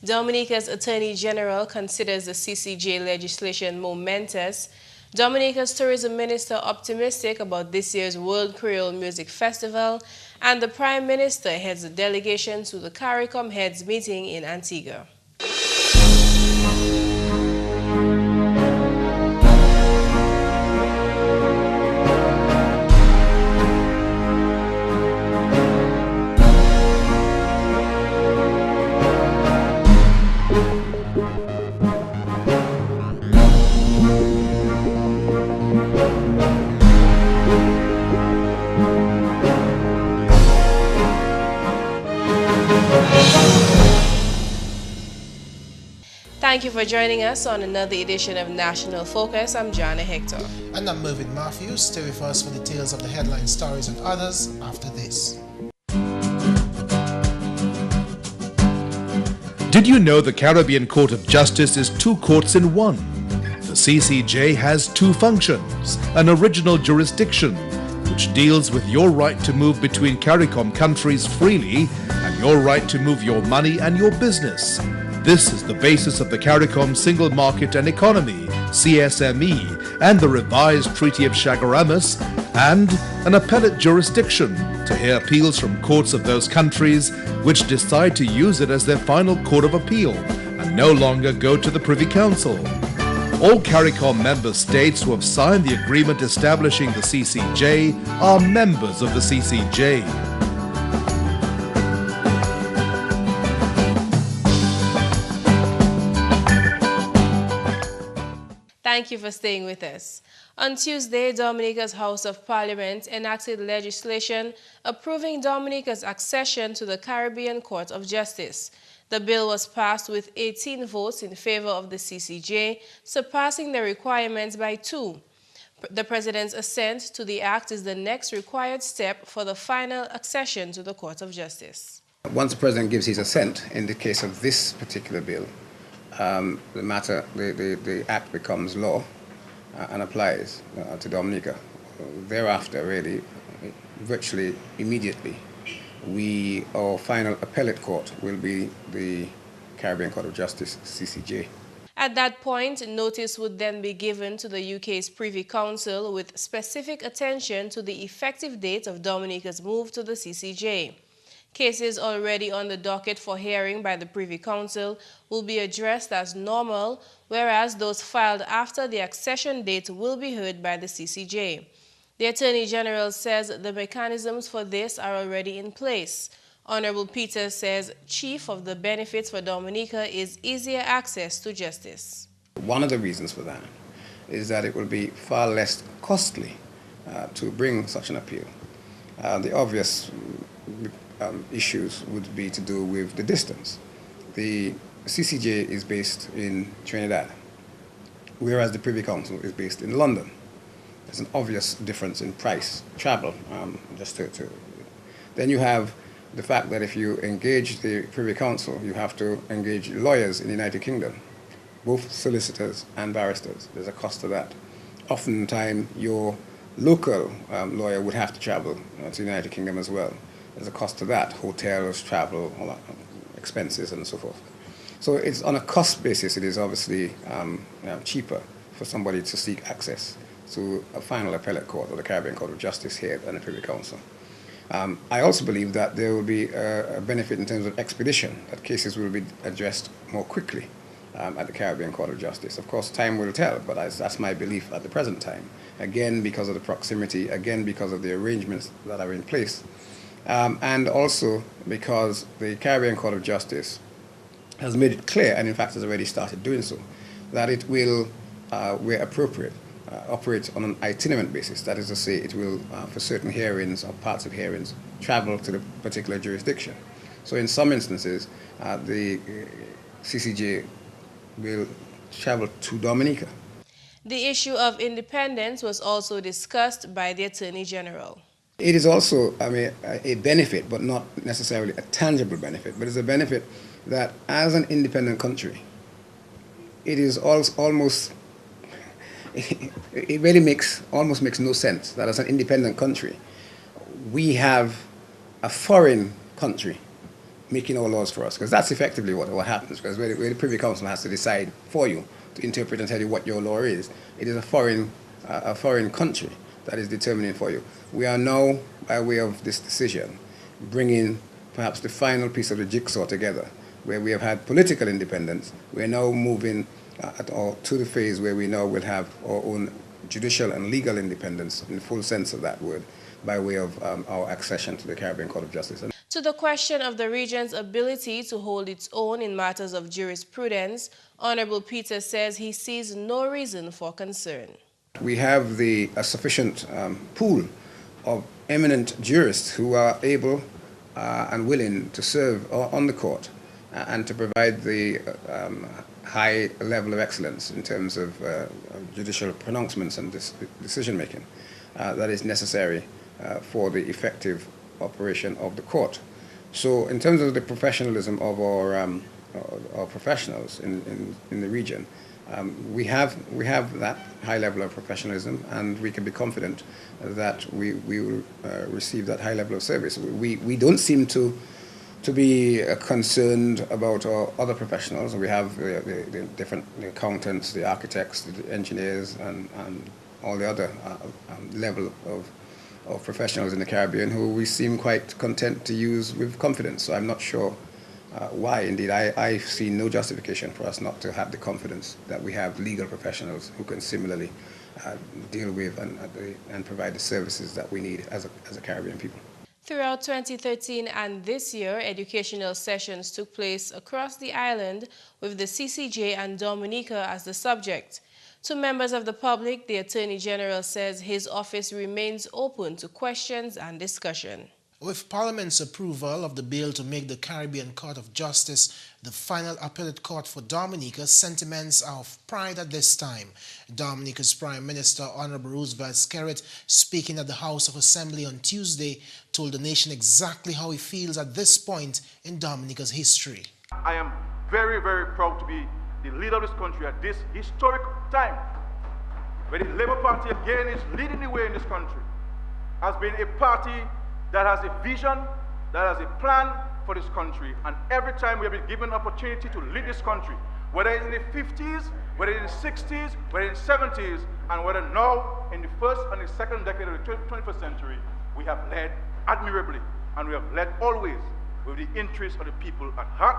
Dominica's Attorney General considers the CCJ legislation momentous. Dominica's Tourism Minister optimistic about this year's World Creole Music Festival, and the Prime Minister heads a delegation to the CARICOM Heads Meeting in Antigua. Thank you for joining us on another edition of National Focus. I'm Jarna, Hector. And I'm Mervin. Stay with us for details of the headline stories and others after this. Did you know the Caribbean Court of Justice is two courts in one? The CCJ has two functions: an original jurisdiction, which deals with your right to move between CARICOM countries freely, and your right to move your money and your business. This is the basis of the CARICOM Single Market and Economy, CSME, and the revised Treaty of Chaguaramas, and an appellate jurisdiction to hear appeals from courts of those countries which decide to use it as their final court of appeal and no longer go to the Privy Council. All CARICOM member states who have signed the agreement establishing the CCJ are members of the CCJ. Thank you for staying with us. On Tuesday, Dominica's House of Parliament enacted legislation approving Dominica's accession to the Caribbean Court of Justice. The bill was passed with 18 votes in favor of the CCJ, surpassing the requirements by 2. The President's assent to the act is the next required step for the final accession to the Court of Justice. Once the President gives his assent, in the case of this particular bill, the act becomes law and applies to Dominica. Thereafter, really, virtually immediately, our final appellate court will be the Caribbean Court of Justice, CCJ. At that point, notice would then be given to the UK's Privy Council with specific attention to the effective date of Dominica's move to the CCJ. Cases already on the docket for hearing by the Privy Council will be addressed as normal, whereas those filed after the accession date will be heard by the CCJ. The Attorney General says the mechanisms for this are already in place. Honorable Peter says chief of the benefits for Dominica is easier access to justice. One of the reasons for that is that it will be far less costly to bring such an appeal. The obvious issues would be to do with the distance. The CCJ is based in Trinidad, whereas the Privy Council is based in London. There's an obvious difference in price, travel, Then you have the fact that if you engage the Privy Council, you have to engage lawyers in the United Kingdom, both solicitors and barristers. There's a cost to that. Oftentimes, your local lawyer would have to travel to the United Kingdom as well. There's a cost to that, hotels, travel, all that, expenses, and so forth. So it's on a cost basis, it is obviously cheaper for somebody to seek access to a final appellate court or the Caribbean Court of Justice here than the Privy Council. I also believe that there will be a benefit in terms of expedition, that cases will be addressed more quickly at the Caribbean Court of Justice. Of course, time will tell, but that's my belief at the present time. Again, because of the proximity, again, because of the arrangements that are in place. And also because the Caribbean Court of Justice has made it clear, and in fact has already started doing so, that it will, where appropriate, operate on an itinerant basis. That is to say, it will, for certain hearings or parts of hearings, travel to the particular jurisdiction. So in some instances, the CCJ will travel to Dominica. The issue of independence was also discussed by the Attorney General. It is also, a benefit, but not necessarily a tangible benefit, but it's a benefit that as an independent country, it is almost, it really almost makes no sense that as an independent country, we have a foreign country making our laws for us, because that's effectively what happens, because where the Privy Council has to decide for you, to interpret and tell you what your law is, it is a foreign country that is determining for you. We are now, by way of this decision, bringing perhaps the final piece of the jigsaw together, where we have had political independence. We are now moving to the phase where we now will have our own judicial and legal independence in the full sense of that word, by way of our accession to the Caribbean Court of Justice. To the question of the region's ability to hold its own in matters of jurisprudence, Honorable Peter says he sees no reason for concern. We have a sufficient pool of eminent jurists who are able and willing to serve on the court and to provide the high level of excellence in terms of judicial pronouncements and decision making that is necessary for the effective operation of the court. So in terms of the professionalism of our professionals in the region, we have that high level of professionalism, and we can be confident that we will receive that high level of service. We don't seem to be concerned about our other professionals. We have the different accountants, the architects, the engineers, and all the other level of professionals in the Caribbean who we seem quite content to use with confidence. So I'm not sure why. Indeed, I see no justification for us not to have the confidence that we have legal professionals who can similarly deal with and provide the services that we need as a Caribbean people. Throughout 2013 and this year, educational sessions took place across the island with the CCJ and Dominica as the subject. To members of the public, the Attorney General says his office remains open to questions and discussion. With Parliament's approval of the bill to make the Caribbean Court of Justice the final appellate court for Dominica, sentiments are of pride at this time. Dominica's Prime Minister, Honorable Roosevelt Skerrit, speaking at the House of Assembly on Tuesday, told the nation exactly how he feels at this point in Dominica's history. I am very, very proud to be the leader of this country at this historic time, where the Labour Party again is leading the way in this country, has been a party that has a vision, that has a plan for this country. And every time we have been given an opportunity to lead this country, whether it's in the 50s, whether it's in the 60s, whether it's in the 70s, and whether now in the first and the second decade of the 21st century, we have led admirably, and we have led always with the interests of the people at heart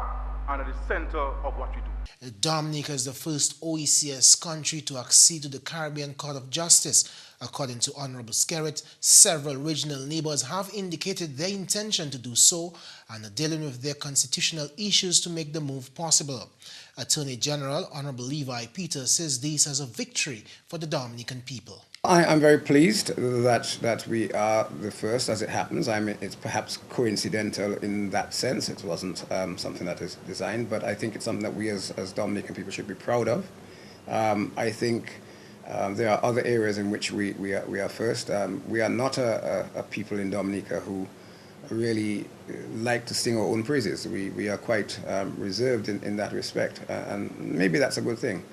and at the center of what we do. Dominica is the first OECS country to accede to the Caribbean Court of Justice. According to Honorable Skerrit, several regional neighbors have indicated their intention to do so and are dealing with their constitutional issues to make the move possible. Attorney General Honorable Levi Peter says this as a victory for the Dominican people. I'm very pleased that we are the first, as it happens. I mean, it's perhaps coincidental in that sense. It wasn't something that is designed, but I think it's something that we as Dominican people should be proud of. I think there are other areas in which we are first. We are not a people in Dominica who really like to sing our own praises. We are quite reserved in that respect, and maybe that's a good thing.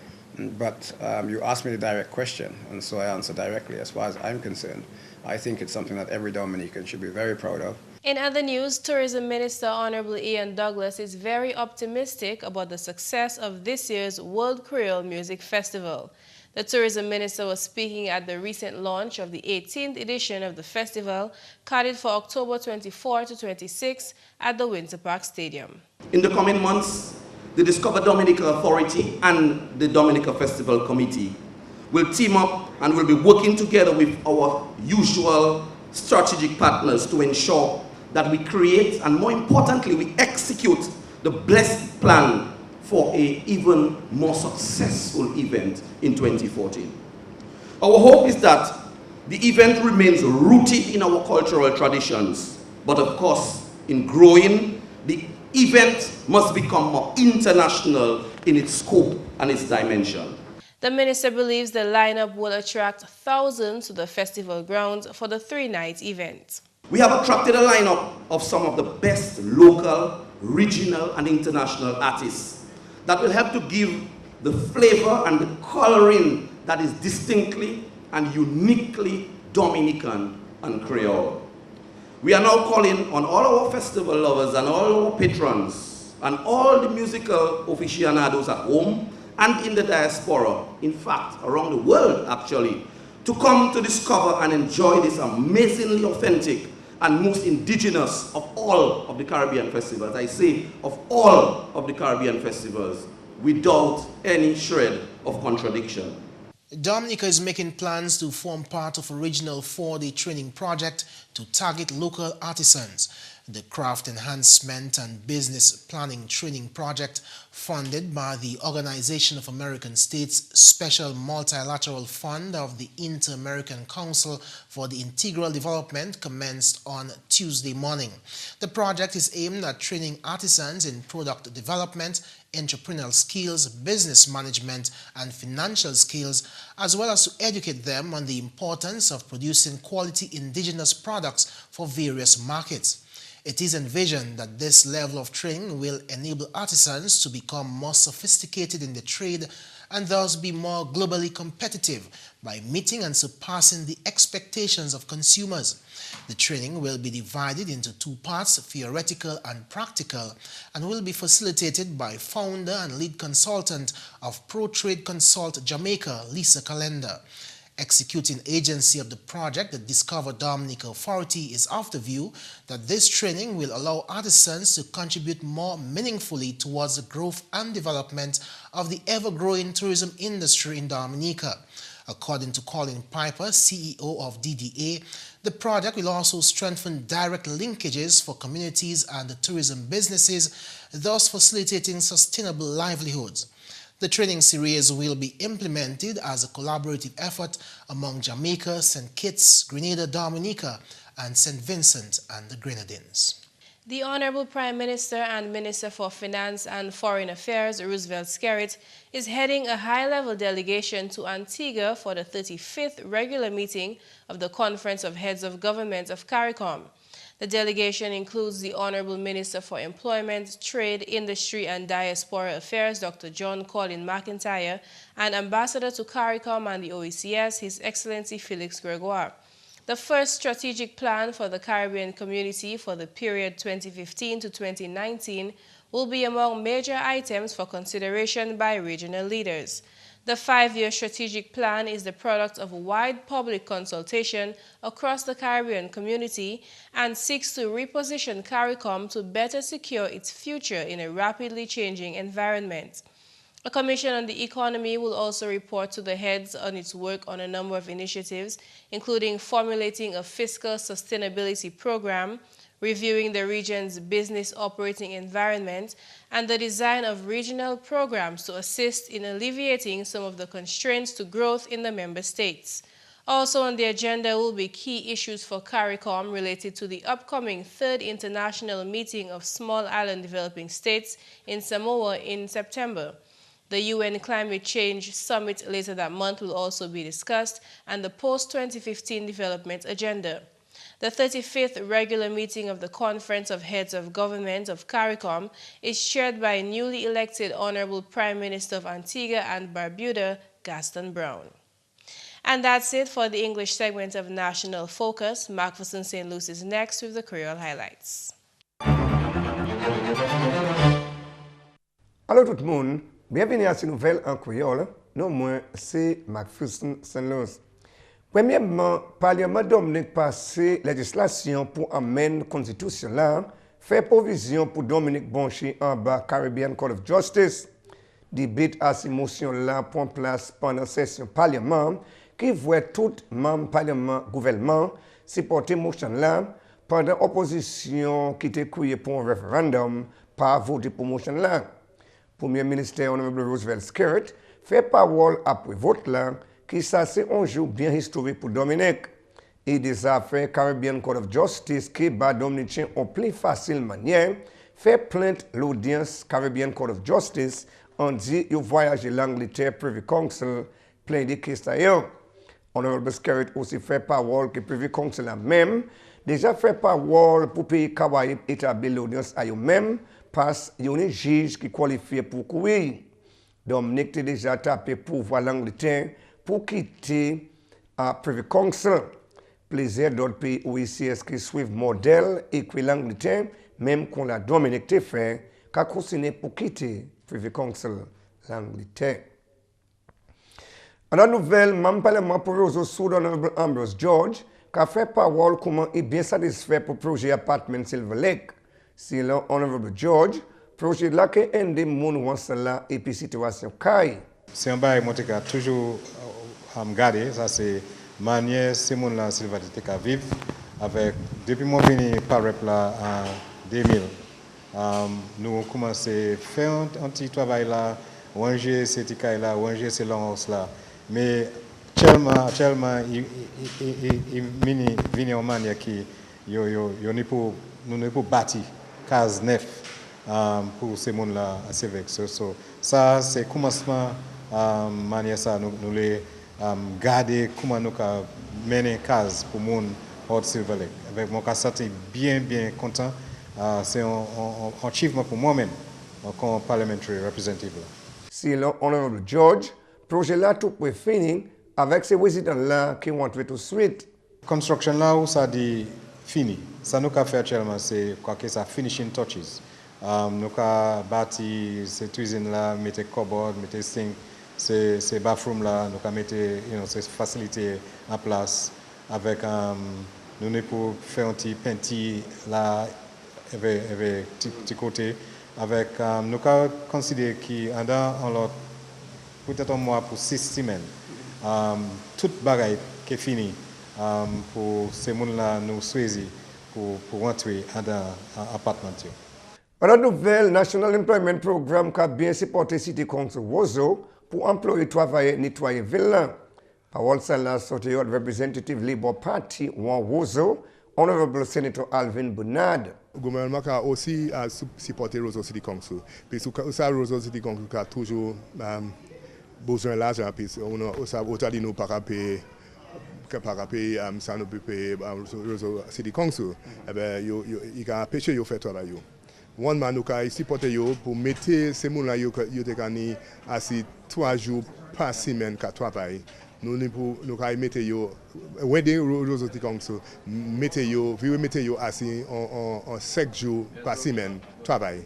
But you asked me the direct question, and so I answer directly. As far as I'm concerned, I think it's something that every Dominican should be very proud of. In other news, Tourism Minister Honorable Ian Douglas is very optimistic about the success of this year's World Creole Music Festival. The Tourism Minister was speaking at the recent launch of the 18th edition of the festival, carried for October 24 to 26 at the Winter Park Stadium. In the coming months, the Discover Dominica Authority and the Dominica Festival Committee will team up and will be working together with our usual strategic partners to ensure that we create and, more importantly, we execute the blessed plan for an even more successful event in 2014. Our hope is that the event remains rooted in our cultural traditions, but of course, in growing, the event must become more international in its scope and its dimension. The minister believes the lineup will attract thousands to the festival grounds for the three-night event. We have attracted a lineup of some of the best local, regional, and international artists that will help to give the flavor and the coloring that is distinctly and uniquely Dominican and Creole. We are now calling on all our festival lovers and all our patrons and all the musical aficionados at home and in the diaspora, in fact, around the world actually, to come to discover and enjoy this amazingly authentic and most indigenous of all of the Caribbean festivals. I say of all of the Caribbean festivals, without any shred of contradiction. Dominica is making plans to form part of a regional 4-day training project to target local artisans. The Craft Enhancement and Business Planning Training Project, funded by the Organization of American States Special Multilateral Fund of the Inter-American Council for the Integral Development, commenced on Tuesday morning. The project is aimed at training artisans in product development, entrepreneurial skills, business management, and financial skills, as well as to educate them on the importance of producing quality indigenous products for various markets. It is envisioned that this level of training will enable artisans to become more sophisticated in the trade and thus be more globally competitive by meeting and surpassing the expectations of consumers. The training will be divided into 2 parts, theoretical and practical, and will be facilitated by founder and lead consultant of Pro Trade Consult Jamaica, Lisa Calendar. Executing agency of the project, the Discover Dominica Authority, is of the view that this training will allow artisans to contribute more meaningfully towards the growth and development of the ever-growing tourism industry in Dominica. According to Colin Piper, CEO of DDA, the project will also strengthen direct linkages for communities and the tourism businesses, thus facilitating sustainable livelihoods. The training series will be implemented as a collaborative effort among Jamaica, St. Kitts, Grenada, Dominica, and St. Vincent and the Grenadines. The Honorable Prime Minister and Minister for Finance and Foreign Affairs, Roosevelt Skerrit, is heading a high-level delegation to Antigua for the 35th regular meeting of the Conference of Heads of Government of CARICOM. The delegation includes the Honorable Minister for Employment, Trade, Industry and Diaspora Affairs, Dr. John Colin McIntyre, and Ambassador to CARICOM and the OECS, His Excellency Felix Gregoire. The first strategic plan for the Caribbean community for the period 2015 to 2019 will be among major items for consideration by regional leaders. The 5-year strategic plan is the product of a wide public consultation across the Caribbean community and seeks to reposition CARICOM to better secure its future in a rapidly changing environment. A commission on the economy will also report to the heads on its work on a number of initiatives, including formulating a fiscal sustainability program, reviewing the region's business operating environment, and the design of regional programs to assist in alleviating some of the constraints to growth in the member states. Also on the agenda will be key issues for CARICOM related to the upcoming 3rd International Meeting of Small Island Developing States in Samoa in September. The UN Climate Change Summit later that month will also be discussed, and the post-2015 development agenda. The 35th regular meeting of the Conference of Heads of Government of CARICOM is chaired by newly elected Honorable Prime Minister of Antigua and Barbuda, Gaston Brown. And that's it for the English segment of National Focus. McPherson St. Luce is next with the Creole highlights. Allô tout le monde, bienvenue à cette nouvelle en créole. Non, moi, c'est McPherson St. Luce. Premièrement, le Parlement Dominique passé législation pour amender la Constitution là, fait provision pour Dominique Bonchi en bas Caribbean Court of Justice. Débat à cette motion là prend place pendant la session Parlement qui voit tout membre Parlement gouvernement supporter motion là pendant opposition qui était créée pour un référendum pas voter pour motion là. Premier ministre Honorable Roosevelt Skerrit fait parole après vote là qui ça c'est un jour bien historique pour Dominique. Et des affaires Caribbean Court of Justice qui bat Dominicains en plus facile manière fait plainte l'audience Caribbean Court of Justice on dit qu'il voyage l'Angleterre Privy Council plein de questions d'ailleurs. Honorable Skerrit aussi fait parole que Privy Council a même déjà fait parole pour pays Caraïbes établir l'audience à eux-mêmes parce qu'il y a un juge qui qualifie pour courir. Dominique a déjà tapé pour voir l'Angleterre pour quitter à Privy Council. plusieurs d'autres pays OICS qui suivent modèle et qui l'Angleterre, même qu'on la Dominique te fait, qu'a consigné pour quitter Privy Council l'Angleterre. En la nouvelle, membre parlement pour Roseau Sud, Honorable Ambrose George, qui a fait parole comment il est bien satisfait pour le projet Apartment Silver Lake. C'est l'Honorable George, projet là qui est un des gens et puis situation caille. C'est un bail que j'ai toujours regardé, ça c'est manière ces gens là Silver Lake à vivre avec depuis mon venu par là en 2000. Nous avons commencé à faire un petit travail là, ranger ces tickets là, ranger ces longs là. Mais tellement, il vient en manière qui nous ne pouvons bâtir case neuf pour ces gens là assez avec ça c'est commencement manière ça nous les garder comment nous mener case pour mon Hot Silver Lake avec mon cas bien content. C'est un achievement pour moi-même comme parliamentary representative. C'est l'Honorable George. Projet là tout pour finir avec ces résidents là qui vont tout de suite. Construction là où ça dit fini. Ça nous a fait actuellement c'est quoi que ça finishing touches. Nous a bâti ces cuisines là, mettre cupboard, mettre sink, ces bathroom là, nous a mettre ces facilités en place avec nous ne pour faire un petit peinture là avec petit côté avec nous avons considéré qu'en l'autre peut-être un mois pour 6 semaines toute bagaille qui est finie pour ces gens là nous choisir pour rentrer dans l'appartement. La nouvelle National Employment Programme qui a bien supporté City Council Wozo pour employer travailler nettoyer ville. Parole celle-là sortie de Representative Labour Party Wozo, Honorable Senator Alvin Bernard. Le gouvernement a aussi supporté Roseau City Council. Puis ça, Roseau City Council a toujours besoin d'argent. Puis autant de nous par payer ça nous peut payer Roseau City Council. Eh bien, il a empêché de faire travail. One man nous a supporté pour mettre ces gens-là qui assis 3 jours par semaine qui travaillent. Nous avons mis Roseau City Council, mettez assis en 5 jours par semaine travail.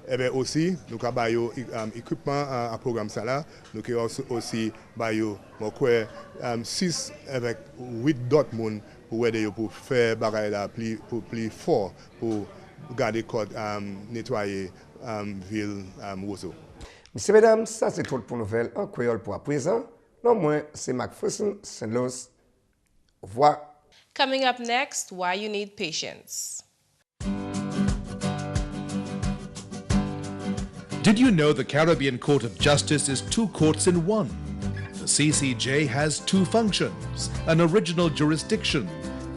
Et bien aussi, nous avons équipement à programme ça là. Nous avons aussi 6 avec 8 d'autres personnes pour faire bagaille là plus fort pour garder code nettoyer ville Roseau. Messieurs, mesdames, ça c'est tout pour nouvelles en Creole pour à présent. Non moins, c'est McPherson, St. Luce. Au revoir. Coming up next, why you need patience. Did you know the Caribbean Court of Justice is 2 courts in 1? The CCJ has 2 functions, an original jurisdiction,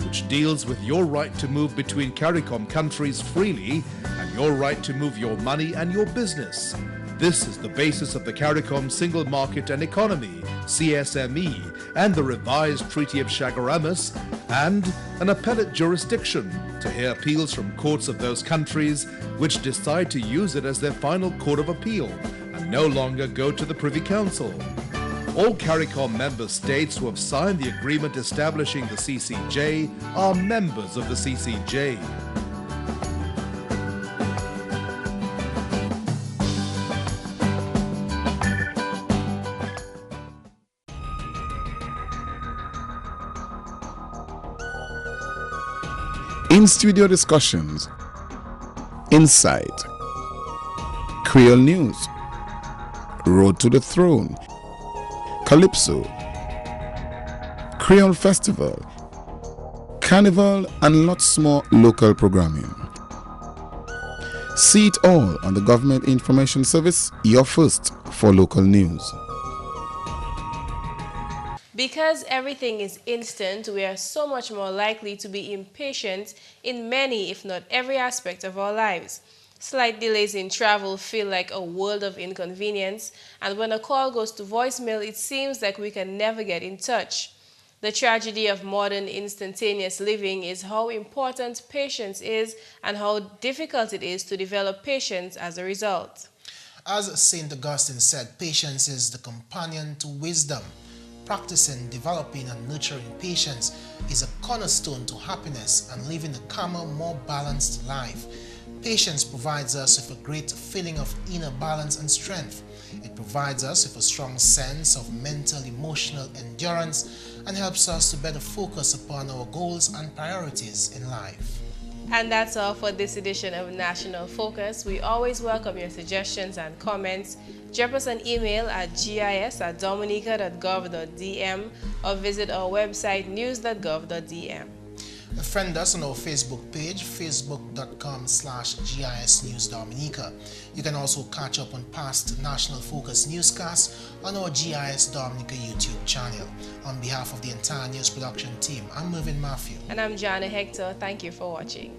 which deals with your right to move between CARICOM countries freely and your right to move your money and your business. This is the basis of the CARICOM Single Market and Economy, CSME, and the revised Treaty of Chaguaramas, and an appellate jurisdiction to hear appeals from courts of those countries which decide to use it as their final court of appeal and no longer go to the Privy Council. All CARICOM member states who have signed the agreement establishing the CCJ are members of the CCJ. In-studio discussions, insight, Creole news, Road to the Throne, Calypso, Creole Festival, Carnival, and lots more local programming. See it all on the Government Information Service, your first for local news. Because everything is instant, we are so much more likely to be impatient in many, if not every aspect of our lives. Slight delays in travel feel like a world of inconvenience, and when a call goes to voicemail, it seems like we can never get in touch. The tragedy of modern instantaneous living is how important patience is and how difficult it is to develop patience as a result. As St. Augustine said, patience is the companion to wisdom. practicing, developing and nurturing patience is a cornerstone to happiness and living a calmer, more balanced life. Patience provides us with a great feeling of inner balance and strength. It provides us with a strong sense of mental, emotional endurance and helps us to better focus upon our goals and priorities in life. And that's all for this edition of National Focus. We always welcome your suggestions and comments. Drop us an email at gis@dominica.gov.dm or visit our website news.gov.dm. Friend us on our Facebook page, facebook.com/GIS News Dominica. You can also catch up on past National Focus newscasts on our GIS Dominica YouTube channel. On behalf of the entire news production team, I'm Mervin. And I'm Jarna Hector. Thank you for watching.